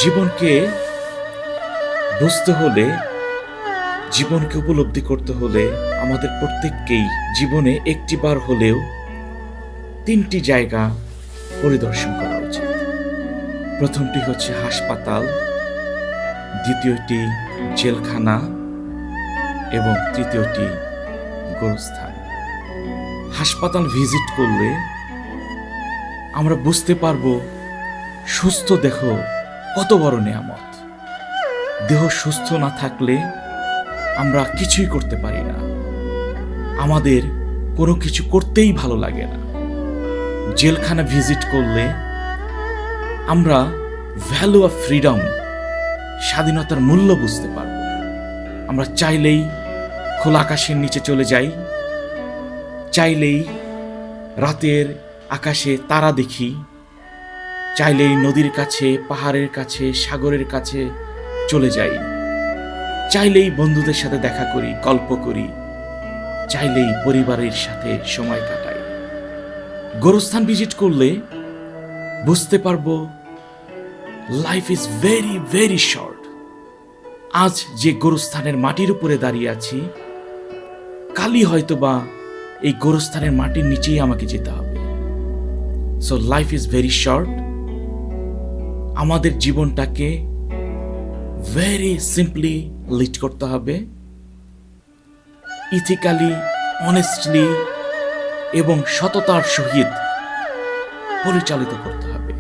জীবনকে বুঝতে হলে, জীবনকে উপলব্ধি করতে হলে আমাদের প্রত্যেককেই জীবনে একটিবার হলেও 3টি জায়গা পরিদর্শন করা উচিত। প্রথমটি হচ্ছে হাসপাতাল, দ্বিতীয়টি জেলখানা এবং তৃতীয়টি গোরস্থান। হাসপাতাল ভিজিট করলে আমরা বুঝতে পারবো সুস্থ দেহ কত বড় নেয়ামত। দেহ সুস্থ না থাকলে আমরা কিছুই করতে পারি না, আমাদের কোনো কিছু করতেই ভালো লাগে না। জেলখানা ভিজিট করলে আমরা ভ্যালু অফ ফ্রিডম, স্বাধীনতার মূল্য বুঝতে পারব। আমরা চাইলেই খোলা আকাশের নিচে চলে যাই, চাইলেই রাতের আকাশে তারা দেখি, চাইলেই নদীর কাছে, পাহাড়ের কাছে, সাগরের কাছে চলে যাই, চাইলেই বন্ধুদের সাথে দেখা করি, গল্প করি, চাইলেই পরিবারের সাথে সময় কাটাই। গোরস্থান ভিজিট করলে বুঝতে পারবো life is very very short. আজ যে গোরস্থানের মাটির উপরে দাঁড়িয়ে আছি, কালই হয়তোবা এই গোরস্থানের মাটির নিচেই আমাকে যেতে হবে। So life is very short. আমাদের জীবনটাকে ভেরি সিম্পলি লিড করতে হবে, ইথিক্যালি, অনেস্টলি এবং সততার সহিত পরিচালিত করতে হবে।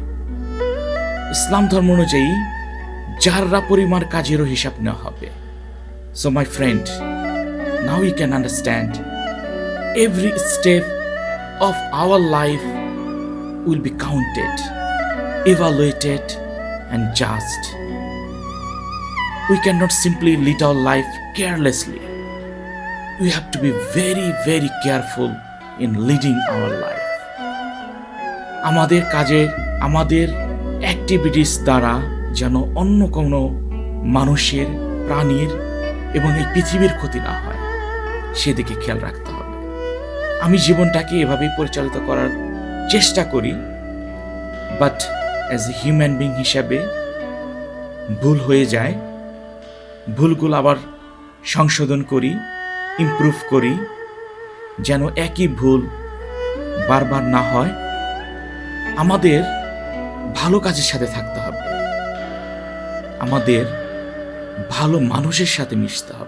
ইসলাম ধর্ম অনুযায়ী যাররা পরিমাণ কাজেরও হিসাব নেওয়া হবে। So my friend, now you can understand every step of our life will be counted, evaluated and judged. We cannot simply lead our life carelessly. We have to be very very careful in leading our life. আমাদের কাজের, আমাদের activities দ্বারা যেন অন্য কোনো মানুষের, প্রাণীর এবং এই পৃথিবীর ক্ষতি না হয়, সেদিকে খেয়াল রাখতে হবে। আমি জীবনটাকে এভাবেই পরিচালিত করার চেষ্টা করি, but as a human being হিসাবে ভুল হয়ে যায়। ভুলগুলো আবার সংশোধন করি, ইমপ্রুভ করি, যেন একই ভুল বারবার না হয়। আমাদের ভালো কাজের সাথে থাকতে হবে, আমাদের ভালো মানুষের সাথে মিশতে হবে।